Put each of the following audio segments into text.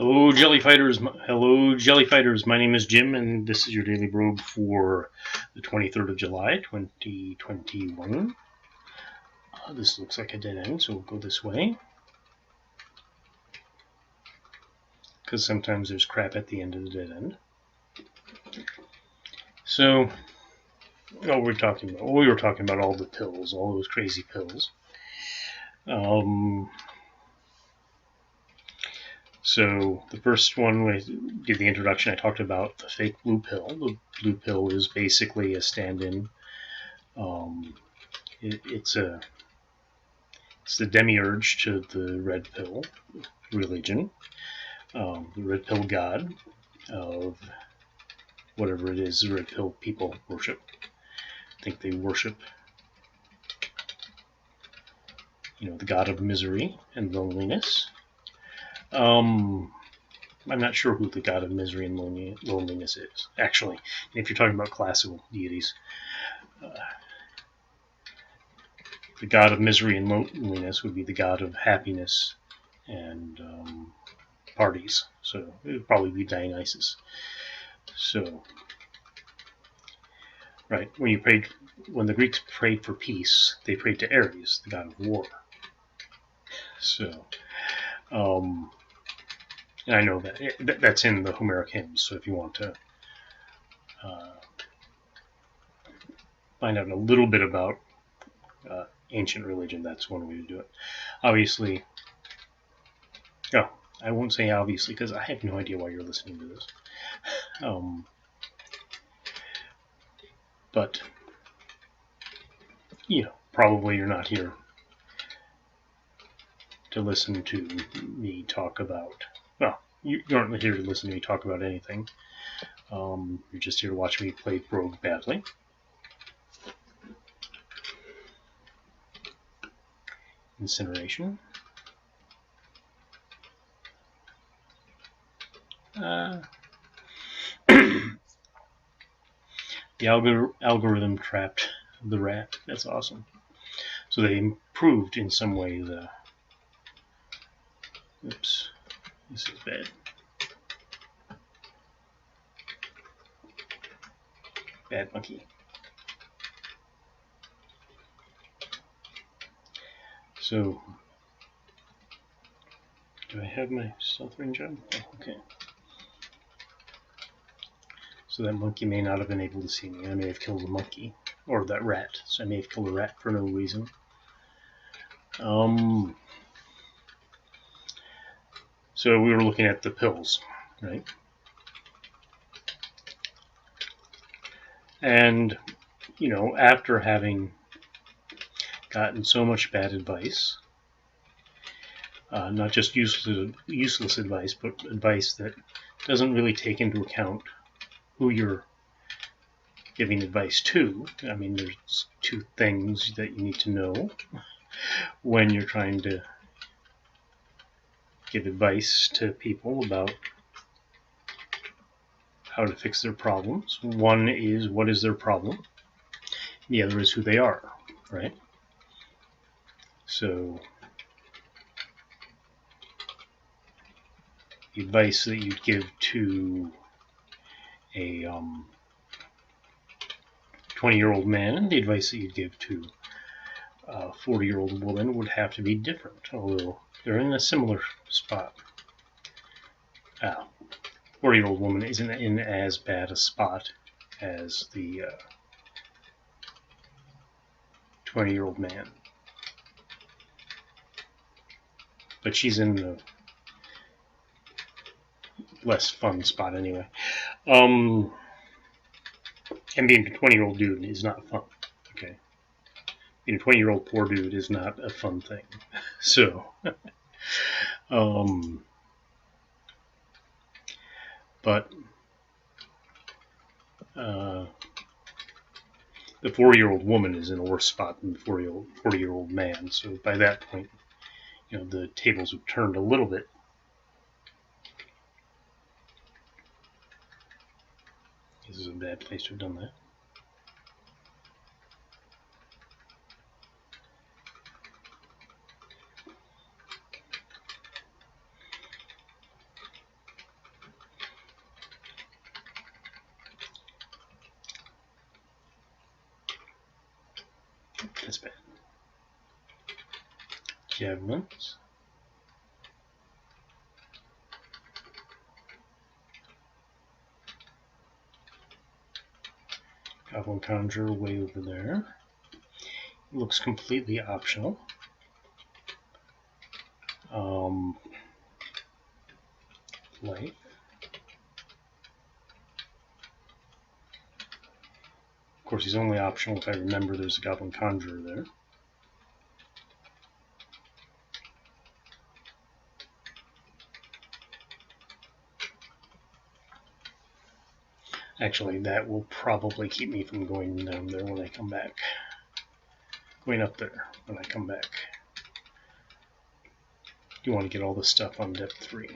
Hello, Jelly Fighters. Hello, Jelly Fighters. My name is Jim, and this is your Daily Brogue for the 23rd of July, 2021. This looks like a dead end, so we'll go this way. Because sometimes there's crap at the end of the dead end. So, what were we talking about? Well, we were talking about all the pills, all those crazy pills. So the first one, we did the introduction, I talked about the fake blue pill. The blue pill is basically a stand-in. It's the demiurge to the red pill religion, the red pill god of whatever it is the red pill people worship. I think they worship, the god of misery and loneliness. I'm not sure who the god of misery and loneliness is, actually. If you're talking about classical deities, the god of misery and loneliness would be the god of happiness and parties. So it would probably be Dionysus. So, right, when the Greeks prayed for peace, they prayed to Ares, the god of war. So, and I know that's in the Homeric hymns, so if you want to find out a little bit about ancient religion, that's one way to do it. Obviously, I won't say obviously because I have no idea why you're listening to this. But, probably you're not here to listen to me talk about, you aren't here to listen to me talk about anything. You're just here to watch me play Brogue badly. Incineration. The algorithm trapped the rat. That's awesome. So they improved in some way the... Oops. This is bad. Bad monkey. So, do I have my stealth range on? Oh, okay. So that monkey may not have been able to see me. I may have killed the monkey. Or that rat. So I may have killed a rat for no reason. So we were looking at the pills, right? And, after having gotten so much bad advice, not just useless advice, but advice that doesn't really take into account who you're giving advice to. I mean, there's two things that you need to know when you're trying to give advice to people about how to fix their problems. One is, what is their problem? The other is who they are, right? So, the advice that you'd give to a 20-year-old man and the advice that you'd give to a 40-year-old woman would have to be different, although they're in a similar spot. 40-year-old woman isn't in as bad a spot as the 20-year-old man. But she's in the less fun spot anyway. And being a 20-year-old dude is not fun, okay? Being a 20-year-old poor dude is not a fun thing. So, but the 40-year-old woman is in a worse spot than the 40-year-old man. So by that point, the tables have turned a little bit. This is a bad place to have done that. That's bad. Javelins. Goblin Conjurer way over there. It looks completely optional. Life. Of course, he's only optional if I remember there's a Goblin Conjurer there. Actually, that will probably keep me from going down there when I come back. Going up there when I come back. You want to get all this stuff on depth 3.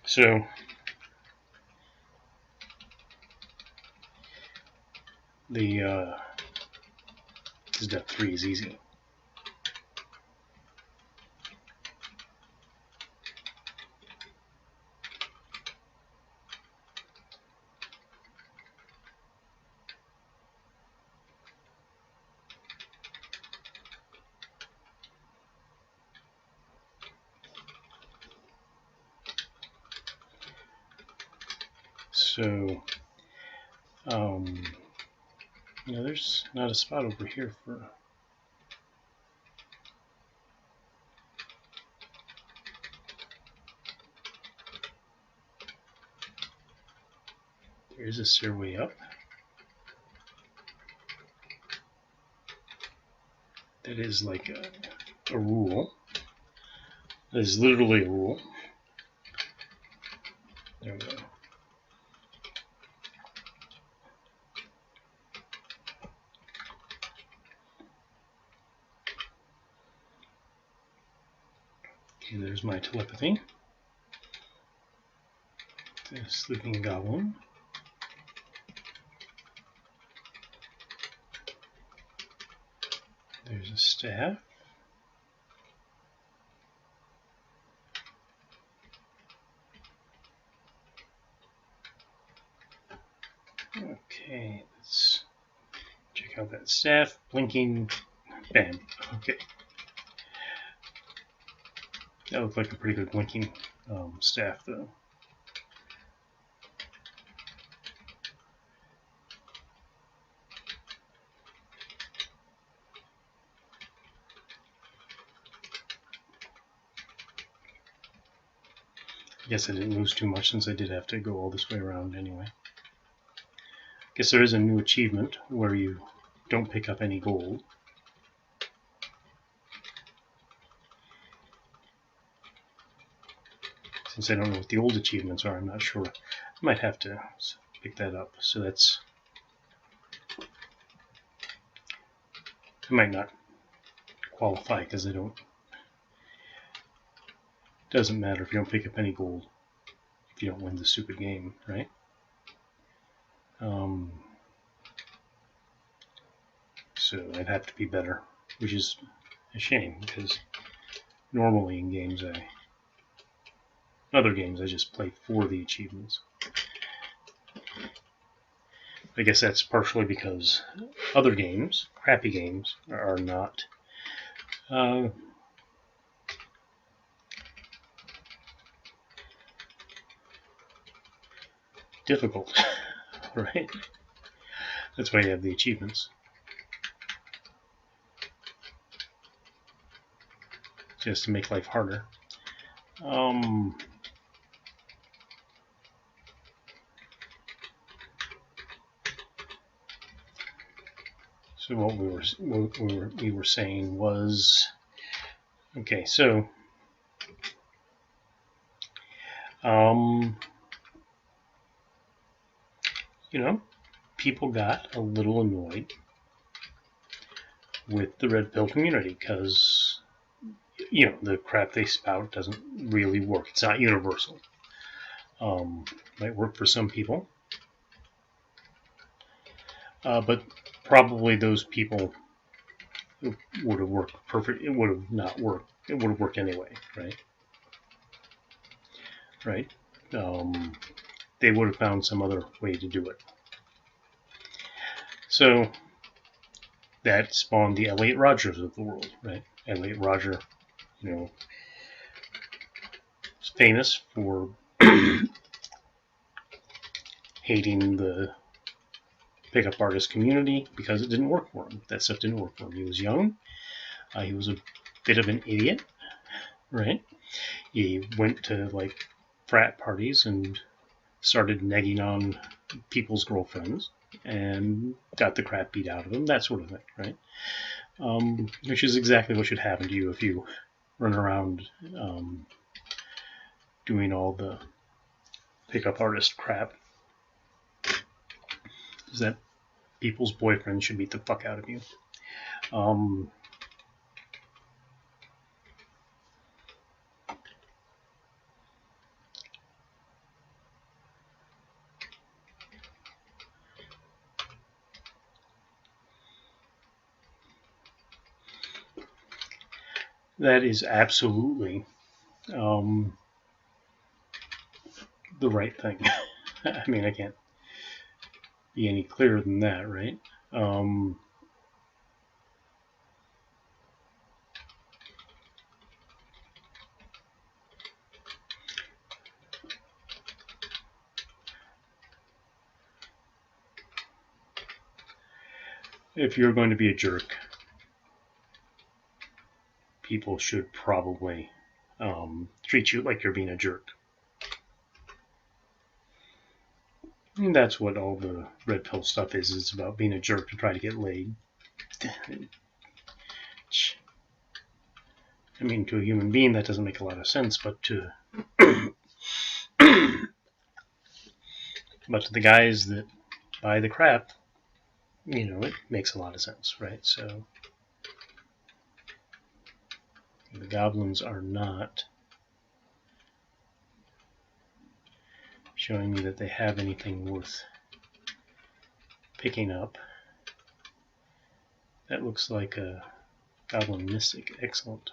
So, this depth 3 is easy. So, there's not a spot over here for... There is a stairway up. That is like a rule. That is literally a rule. There we go. Okay, there's my telepathy. The sleeping goblin. There's a staff. Okay, let's check out that staff. Blinking. Bam. Okay. That looked like a pretty good blinking staff, though. I guess I didn't lose too much since I did have to go all this way around anyway. I guess there is a new achievement where you don't pick up any gold. Since I don't know what the old achievements are, I'm not sure. I might have to pick that up. So that's... I might not qualify because I don't... Doesn't matter if you don't pick up any gold if you don't win the stupid game, right? So I'd have to be better, which is a shame because normally in games other games I just play for the achievements. I guess that's partially because other games, crappy games, are not difficult, right? That's why you have the achievements. Just to make life harder. So what we were saying was, okay, so you know, people got a little annoyed with the red pill community because, you know, the crap they spout doesn't really work. It's not universal. Might work for some people, but probably those people would have worked perfect. It would have not worked. It would have worked anyway, right? Right? They would have found some other way to do it. So that spawned the Elliot Rodgers of the world, right? Elliot Rodger, you know, is famous for hating the pickup artist community because it didn't work for him. That stuff didn't work for him. He was young. He was a bit of an idiot, right? He went to like frat parties and started negging on people's girlfriends and got the crap beat out of him, that sort of thing, right? Which is exactly what should happen to you if you run around doing all the pickup artist crap. Is that people's boyfriends should beat the fuck out of you. That is absolutely the right thing. I mean, I can't be any clearer than that, right? If you're going to be a jerk, people should probably treat you like you're being a jerk. And that's what all the red pill stuff is. It's about being a jerk to try to get laid. I mean, to a human being, that doesn't make a lot of sense, but to the guys that buy the crap, you know, it makes a lot of sense, right? So the goblins are not showing me that they have anything worth picking up. That looks like a goblin mystic. Excellent.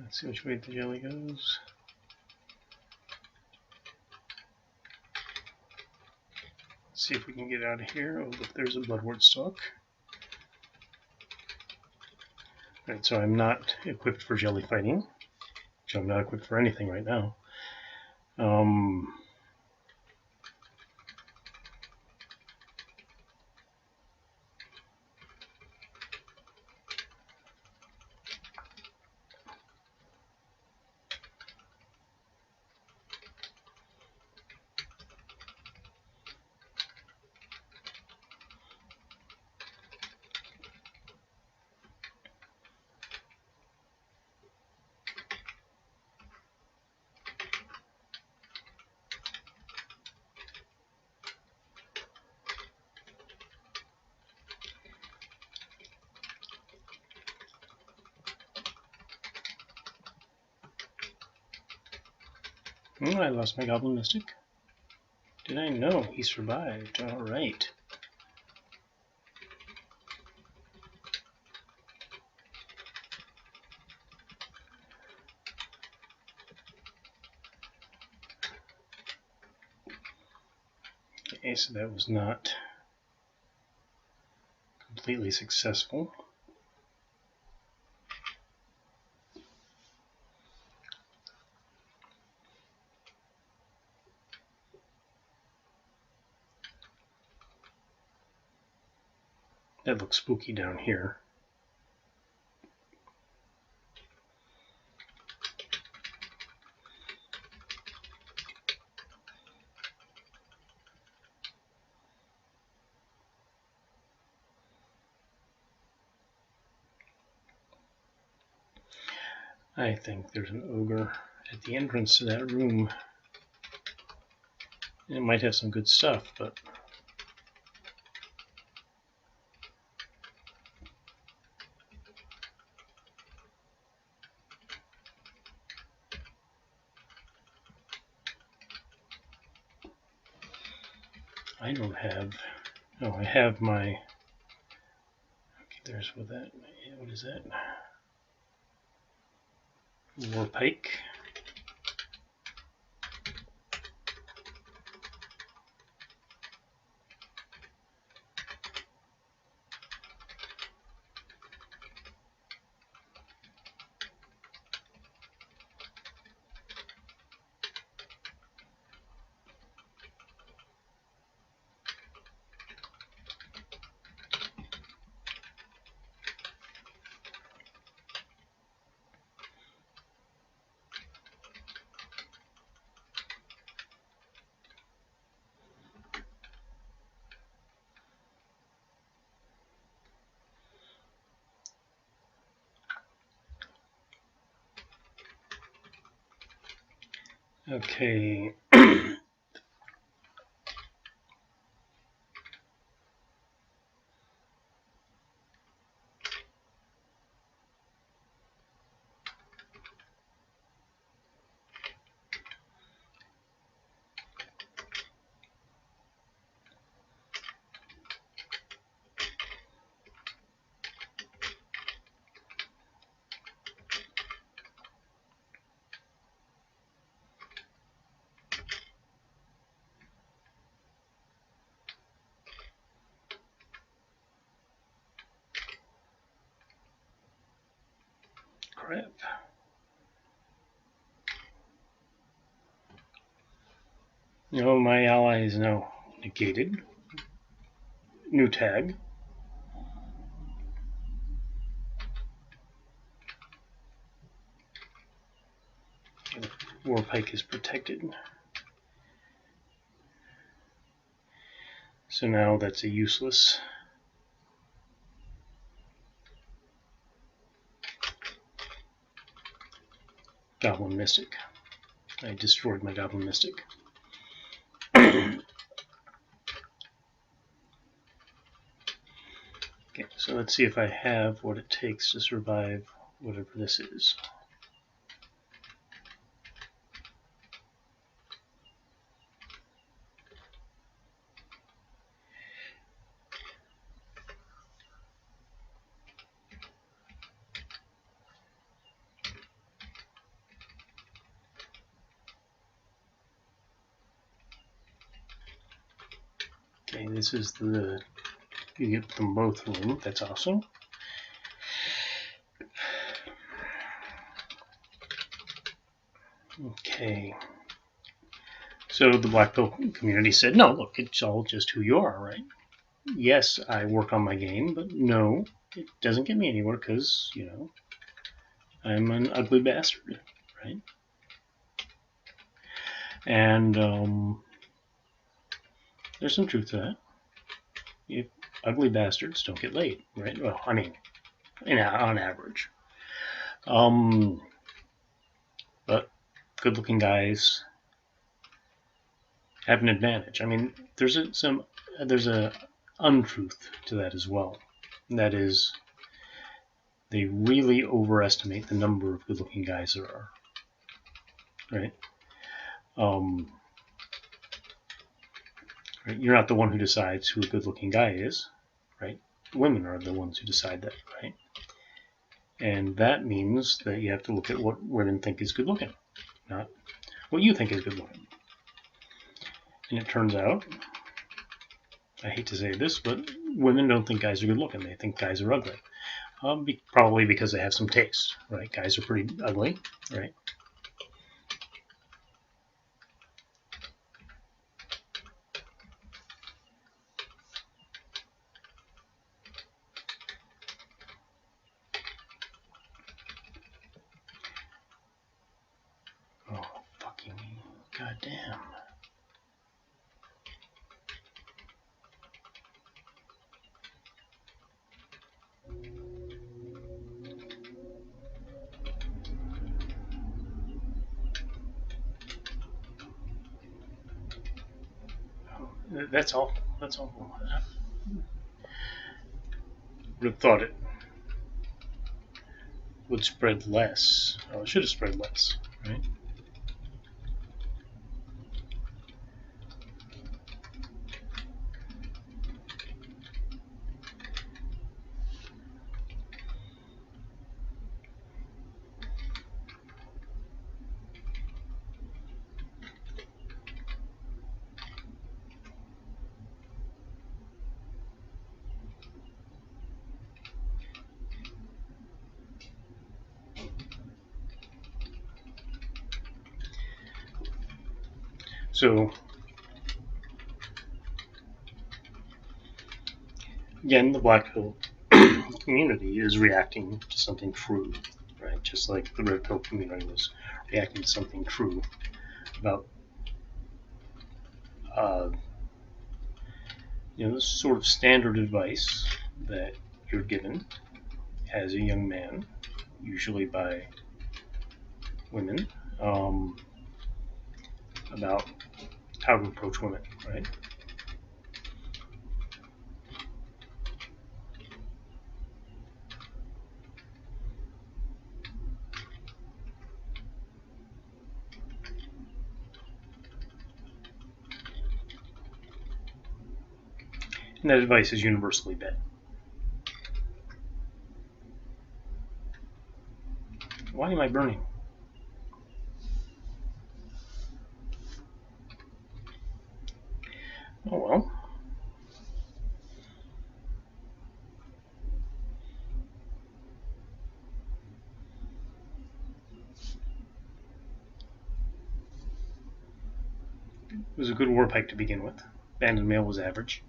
Let's see which way the jelly goes. Let's see if we can get out of here. Oh, look, there's a bloodwort stalk. Alright, so I'm not equipped for jelly fighting. So I'm not equipped for anything right now. Oh, I lost my goblin mystic. Did I? No, he survived. Alright. Okay, so that was not completely successful. That looks spooky down here. I think there's an ogre at the entrance to that room. It might have some good stuff, but I don't have. Oh, I have my. Okay, there's what that. What is that? War pike. Okay. Crap. No, my ally is now negated. New tag. War pike is protected. So now that's a useless. Goblin Mystic. I destroyed my Goblin Mystic. Okay, so let's see if I have what it takes to survive whatever this is. Okay, this is the, you get them both removed, that's awesome. Okay, so the Black Pill community said, no, look, it's all just who you are, right? Yes, I work on my game, but no, it doesn't get me anywhere because, you know, I'm an ugly bastard, right? And there's some truth to that. If ugly bastards don't get laid, right? Well, I mean, on average. But good-looking guys have an advantage. I mean, there's a untruth to that as well. And that is, they really overestimate the number of good-looking guys there are, right? Right? You're not the one who decides who a good-looking guy is, right? Women are the ones who decide that, right? And that means that you have to look at what women think is good-looking, not what you think is good-looking. And it turns out, I hate to say this, but women don't think guys are good-looking. They think guys are ugly. Probably because they have some taste, right? Guys are pretty ugly, right? Oh, fucking goddamn. That's awful. That's awful. Would have thought it would spread less. Oh, it should have spread less, right? So again, the black pill community is reacting to something true, right? Just like the red pill community was reacting to something true about this sort of standard advice that you're given as a young man, usually by women, about how to approach women, right? And that advice is universally bad. Why am I burning? Oh well. It was a good war pipe to begin with. Abandoned male was average.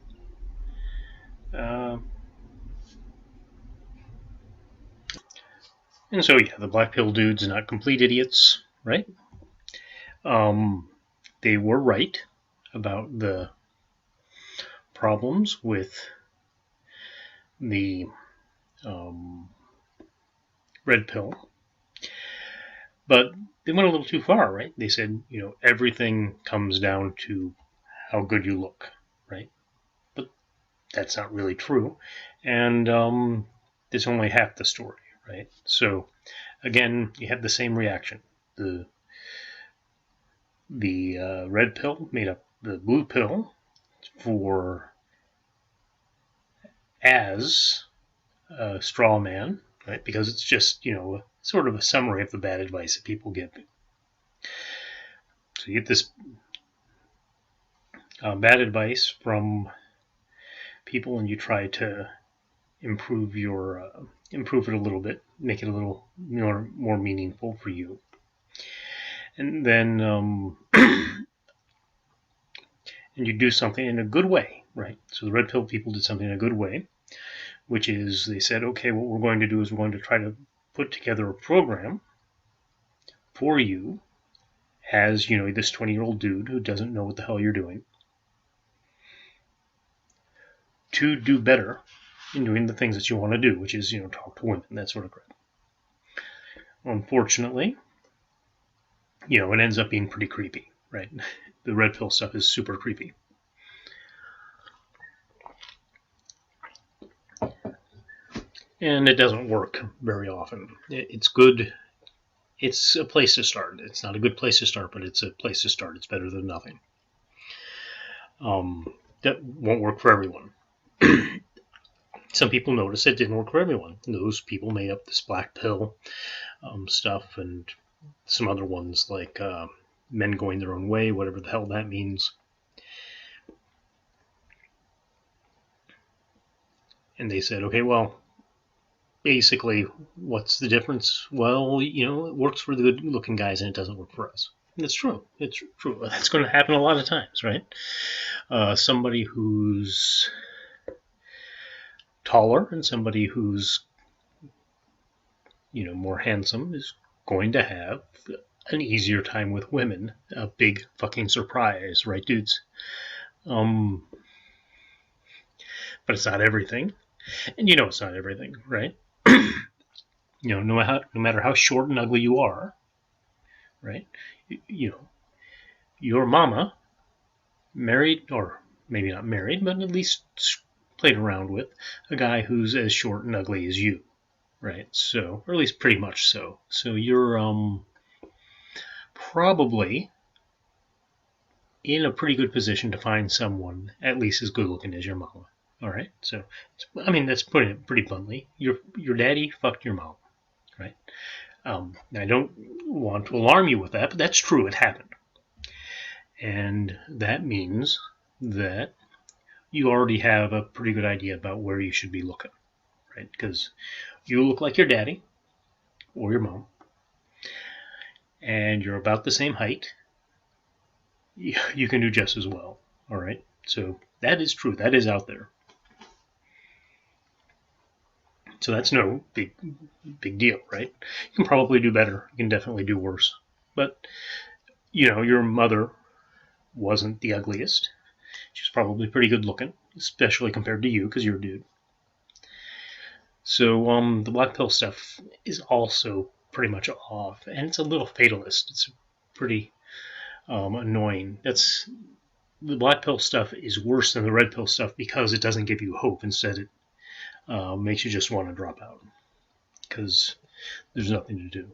And so, yeah, the black pill dudes are not complete idiots, right? They were right about the problems with the red pill, but they went a little too far, right? They said, everything comes down to how good you look, right? But that's not really true, and it's only half the story, right? So again, you have the same reaction. The red pill made up the blue pill for as a straw man, right? Because it's just, sort of a summary of the bad advice that people give. So you get this bad advice from people, and you try to improve it a little bit, make it a little more meaningful for you, and then and you do something in a good way, right? So the red pill people did something in a good way, which is they said, okay, what we're going to do is we're going to try to put together a program for you as, this 20-year-old dude who doesn't know what the hell you're doing, to do better in doing the things that you want to do, which is, talk to women, that sort of crap. Unfortunately, it ends up being pretty creepy, right? The red pill stuff is super creepy. And it doesn't work very often. It's good. It's a place to start. It's not a good place to start, but it's a place to start. It's better than nothing. That won't work for everyone. Some people noticed it didn't work for everyone. Those people made up this black pill stuff and some other ones like men going their own way, whatever the hell that means. And they said, okay, well, basically, what's the difference? Well, it works for the good-looking guys and it doesn't work for us. And it's true. It's true. That's going to happen a lot of times, right? Somebody who's taller and somebody who's, more handsome is going to have an easier time with women. A big fucking surprise, right, dudes? But it's not everything. And it's not everything, right? No matter how short and ugly you are, right? Your mama married, or maybe not married, but at least played around with a guy who's as short and ugly as you, right? So, or at least pretty much so. So you're probably in a pretty good position to find someone at least as good looking as your mama. All right, so that's putting it pretty bluntly. Your daddy fucked your mom, right? I don't want to alarm you with that, but that's true. It happened, and that means that you already have a pretty good idea about where you should be looking, right? Because you look like your daddy or your mom, and you're about the same height, you can do just as well. All right, so that is true. That is out there. So that's no big deal, right? You can probably do better. You can definitely do worse. But your mother wasn't the ugliest. She was probably pretty good looking, especially compared to you because you're a dude. So the black pill stuff is also pretty much off, and it's a little fatalist. It's pretty annoying. The black pill stuff is worse than the red pill stuff because it doesn't give you hope. Instead, it makes you just want to drop out because there's nothing to do.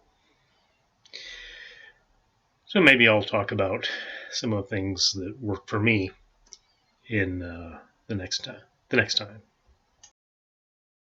So maybe I'll talk about some of the things that work for me in the next time.